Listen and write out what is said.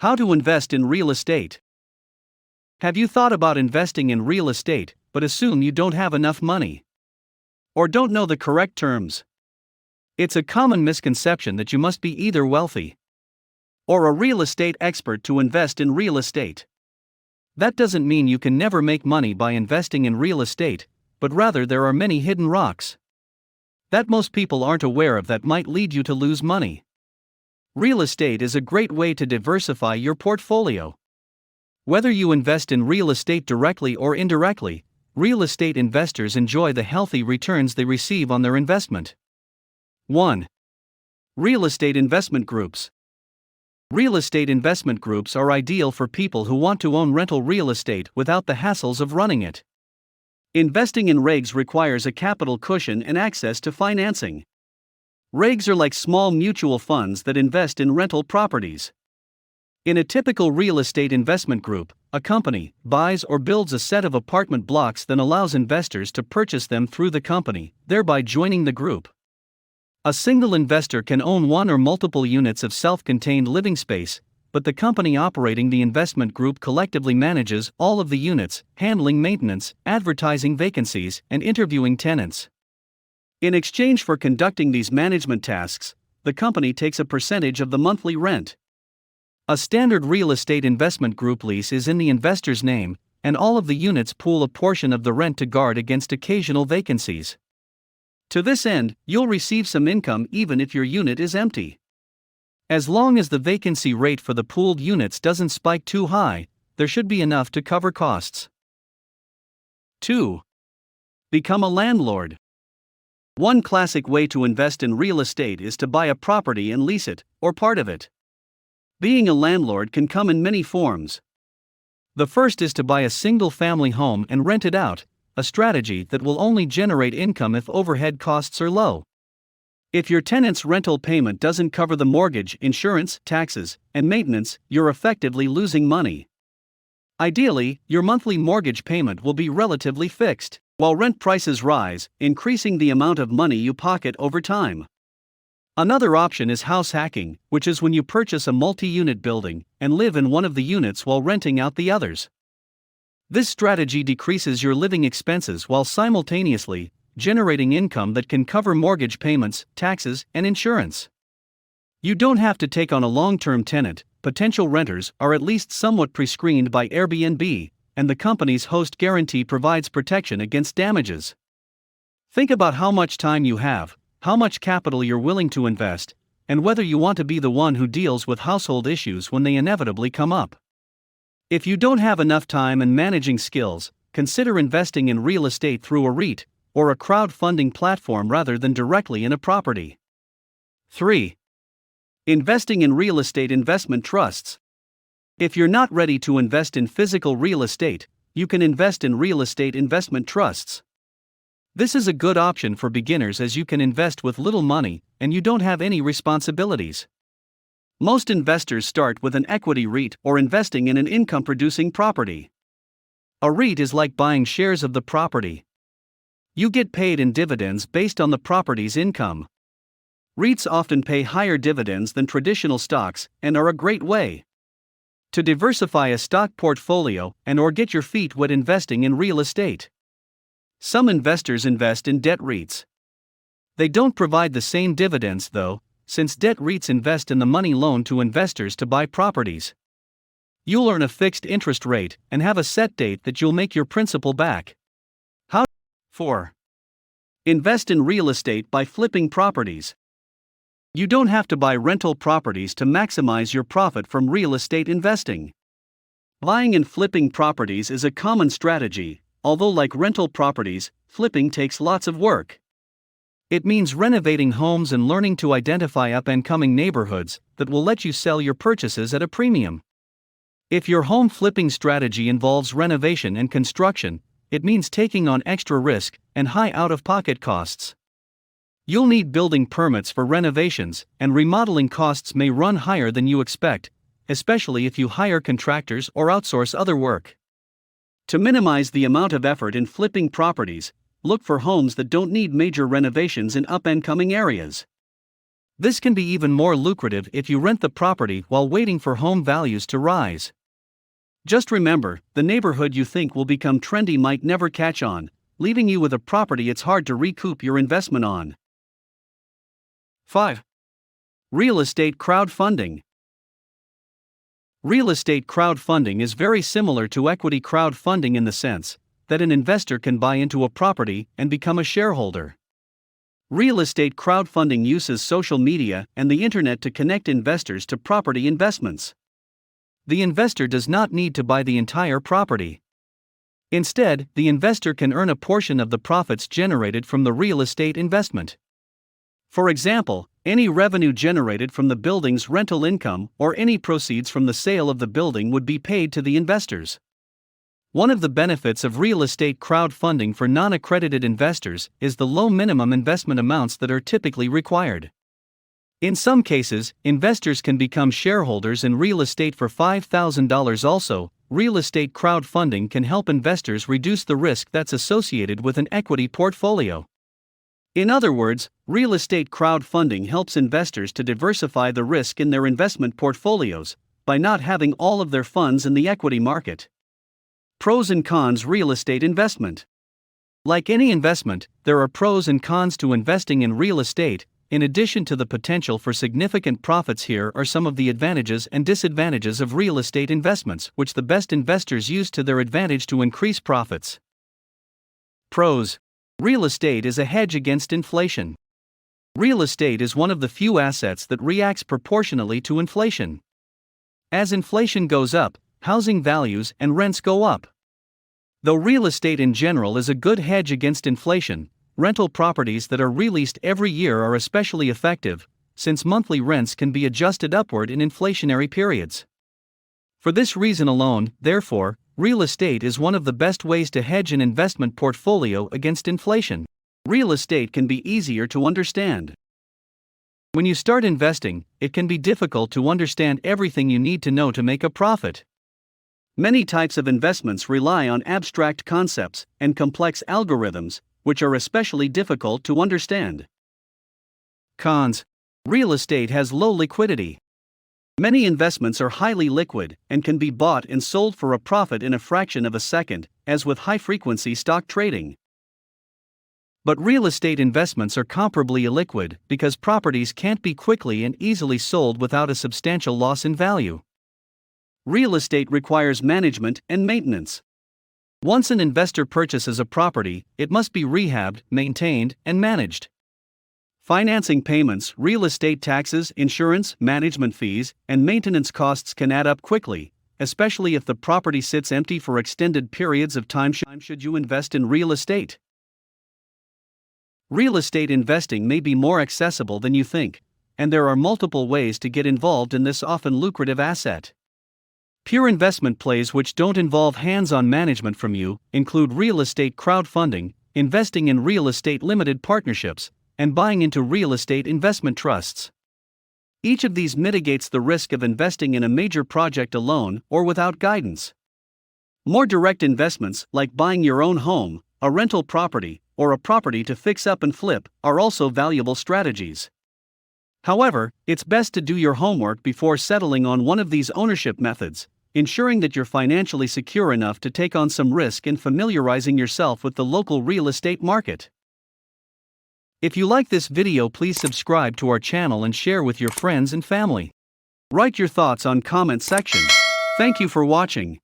How to invest in real estate. Have you thought about investing in real estate, but assume you don't have enough money? Or don't know the correct terms? It's a common misconception that you must be either wealthy or a real estate expert to invest in real estate. That doesn't mean you can never make money by investing in real estate, but rather there are many hidden rocks that most people aren't aware of that might lead you to lose money. Real estate is a great way to diversify your portfolio. Whether you invest in real estate directly or indirectly, real estate investors enjoy the healthy returns they receive on their investment. 1. Real estate investment groups. Real estate investment groups are ideal for people who want to own rental real estate without the hassles of running it. Investing in REIGs requires a capital cushion and access to financing. REIGs are like small mutual funds that invest in rental properties. In a typical real estate investment group, a company buys or builds a set of apartment blocks, then allows investors to purchase them through the company, thereby joining the group. A single investor can own one or multiple units of self-contained living space, but the company operating the investment group collectively manages all of the units, handling maintenance, advertising vacancies, and interviewing tenants. In exchange for conducting these management tasks, the company takes a percentage of the monthly rent. A standard real estate investment group lease is in the investor's name, and all of the units pool a portion of the rent to guard against occasional vacancies. To this end, you'll receive some income even if your unit is empty. As long as the vacancy rate for the pooled units doesn't spike too high, there should be enough to cover costs. 2. Become a landlord. One classic way to invest in real estate is to buy a property and lease it, or part of it. Being a landlord can come in many forms. The first is to buy a single-family home and rent it out, a strategy that will only generate income if overhead costs are low. If your tenant's rental payment doesn't cover the mortgage, insurance, taxes, and maintenance, you're effectively losing money. Ideally, your monthly mortgage payment will be relatively fixed, while rent prices rise, increasing the amount of money you pocket over time. Another option is house hacking, which is when you purchase a multi-unit building and live in one of the units while renting out the others. This strategy decreases your living expenses while simultaneously generating income that can cover mortgage payments, taxes, and insurance. You don't have to take on a long-term tenant. Potential renters are at least somewhat pre-screened by Airbnb, and the company's host guarantee provides protection against damages. Think about how much time you have, how much capital you're willing to invest, and whether you want to be the one who deals with household issues when they inevitably come up. If you don't have enough time and managing skills, consider investing in real estate through a REIT or a crowdfunding platform rather than directly in a property. 3. Investing in real estate investment trusts. If you're not ready to invest in physical real estate, you can invest in real estate investment trusts. This is a good option for beginners as you can invest with little money and you don't have any responsibilities. Most investors start with an equity REIT or investing in an income-producing property. A REIT is like buying shares of the property. You get paid in dividends based on the property's income. REITs often pay higher dividends than traditional stocks and are a great way to diversify a stock portfolio and/or get your feet wet investing in real estate. Some investors invest in debt REITs. They don't provide the same dividends though, since debt REITs invest in the money loaned to investors to buy properties. You'll earn a fixed interest rate and have a set date that you'll make your principal back. 4. Invest in real estate by flipping properties. You don't have to buy rental properties to maximize your profit from real estate investing. Buying and flipping properties is a common strategy, although like rental properties, flipping takes lots of work. It means renovating homes and learning to identify up-and-coming neighborhoods that will let you sell your purchases at a premium. If your home flipping strategy involves renovation and construction, it means taking on extra risk and high out-of-pocket costs. You'll need building permits for renovations, and remodeling costs may run higher than you expect, especially if you hire contractors or outsource other work. To minimize the amount of effort in flipping properties, look for homes that don't need major renovations in up-and-coming areas. This can be even more lucrative if you rent the property while waiting for home values to rise. Just remember, the neighborhood you think will become trendy might never catch on, leaving you with a property it's hard to recoup your investment on. 5. Real estate crowdfunding. Real estate crowdfunding is very similar to equity crowdfunding in the sense that an investor can buy into a property and become a shareholder. Real estate crowdfunding uses social media and the internet to connect investors to property investments. The investor does not need to buy the entire property. Instead, the investor can earn a portion of the profits generated from the real estate investment. For example, any revenue generated from the building's rental income or any proceeds from the sale of the building would be paid to the investors. One of the benefits of real estate crowdfunding for non-accredited investors is the low minimum investment amounts that are typically required. In some cases, investors can become shareholders in real estate for $5,000. Also, real estate crowdfunding can help investors reduce the risk that's associated with an equity portfolio. In other words, real estate crowdfunding helps investors to diversify the risk in their investment portfolios by not having all of their funds in the equity market. Pros and cons: real estate investment. Like any investment, there are pros and cons to investing in real estate. In addition to the potential for significant profits, here are some of the advantages and disadvantages of real estate investments, which the best investors use to their advantage to increase profits. Pros: real estate is a hedge against inflation. Real estate is one of the few assets that reacts proportionally to inflation. As inflation goes up, housing values and rents go up. Though real estate in general is a good hedge against inflation, rental properties that are released every year are especially effective, since monthly rents can be adjusted upward in inflationary periods. For this reason alone, therefore, real estate is one of the best ways to hedge an investment portfolio against inflation. Real estate can be easier to understand. When you start investing, it can be difficult to understand everything you need to know to make a profit. Many types of investments rely on abstract concepts and complex algorithms, which are especially difficult to understand. Cons: real estate has low liquidity. Many investments are highly liquid and can be bought and sold for a profit in a fraction of a second, as with high-frequency stock trading. But real estate investments are comparably illiquid because properties can't be quickly and easily sold without a substantial loss in value. Real estate requires management and maintenance. Once an investor purchases a property, it must be rehabbed, maintained, and managed. Financing payments, real estate taxes, insurance, management fees, and maintenance costs can add up quickly, especially if the property sits empty for extended periods of time. Should you invest in real estate? Real estate investing may be more accessible than you think, and there are multiple ways to get involved in this often lucrative asset. Pure investment plays which don't involve hands-on management from you include real estate crowdfunding, investing in real estate limited partnerships, and buying into real estate investment trusts. Each of these mitigates the risk of investing in a major project alone or without guidance. More direct investments, like buying your own home, a rental property, or a property to fix up and flip, are also valuable strategies. However, it's best to do your homework before settling on one of these ownership methods, ensuring that you're financially secure enough to take on some risk and familiarizing yourself with the local real estate market. If you like this video, please subscribe to our channel and share with your friends and family. Write your thoughts on comment section. Thank you for watching.